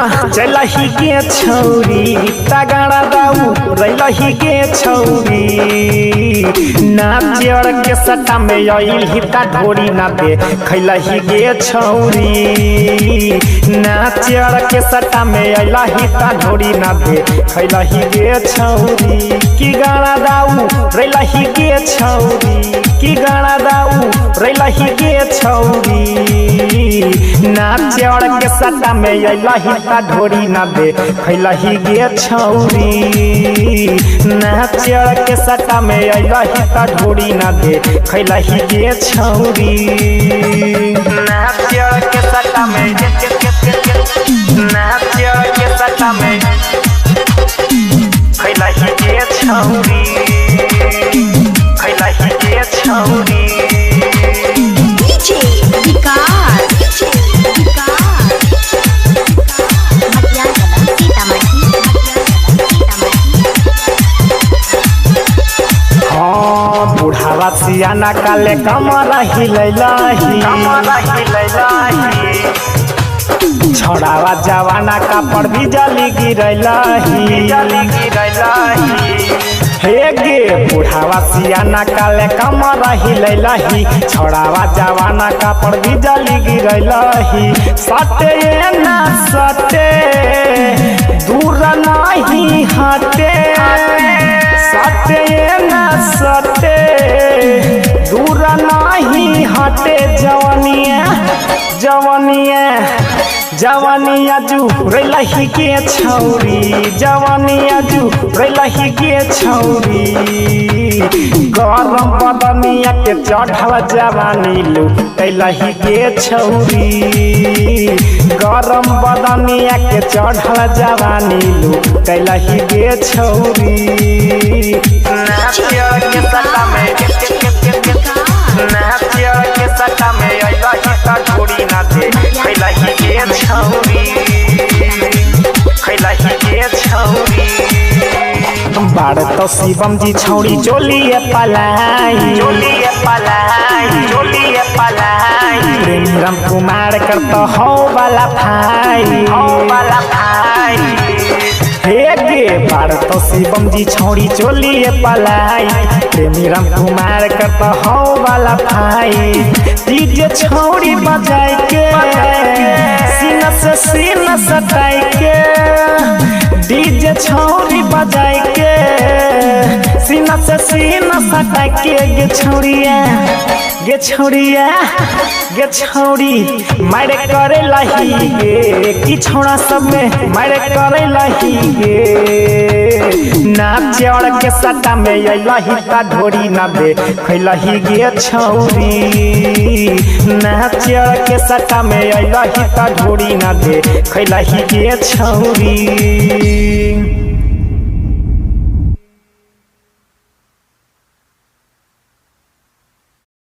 चलही गे छौरी तगड़ा दाऊ रही गे छौरी नाचड़ के सटा में आइल हिता ढोरी ना दे खैलही गे छौरी नाचड़ के सटा में आइला हिता ढोरी ना दे खैलही गे छौरी की गाना दाऊ रही गे छौरी की गाना दाऊ रही गे छौरी नाचड़ के सटा में आइला हिता ढोरी ना दे खैलही गे छौरी नाचड़ के सटा में आइला हिता ढोरी ना दे खैलही गे छौरी नाचड़ के सटा में नाचड़ के सटा में खैलही गे छौरी खैलही गे छौरी बुढ़ावा सियाना काले कमरा हिलैलही छोड़ावा जवाना का पर बिजली गिरैलही हे गे बुढ़ावा सियाना काले कमरा हिलैलही छोड़ावा जवाना का पर बिजली गिरैलही सटे ना सटे दूर नहीं हटे सटे ना सटे दूर नहीं हटे जवनिया जवनिया जवनिया जू रही के छौरी जवनिया जू रही के छौरी गरम बदनिया के चढ़ल जवानी लुटलही के छौरी गरम बदनिया के चढ़ल जवानी लुटलही के छौरी नाचड़ के सटा में नाचड़ के सटा में आइला हिता ढोरी ना दे खैलही गे छौरी खैलही गे छौरी बाड़ तो शिवम जी छौरी चोलिए पलाई प्रेम राम कुमार कर तो हो वाला भाई हे गे बाड़ तो शिवम जी छौरी चोलिए पलाई प्रेमी राम कुमार कर तो हो वाला भाई डीजे छौरी बजाई के सीना से सीना सटाई के डीजे छौरी बजाई के सीना से सीना सटाई के गे छौरिया गे छौरिया गे छौरी मारे करे लही गे की छोड़ा सब में मारे करे लही गे नाचड़ के सटा में आइला हिता ढोरी ना दे खैलही गे छौरी नाचड़ के सटा में आइला हिता ढोरी ना दे खैलही गे छौरी।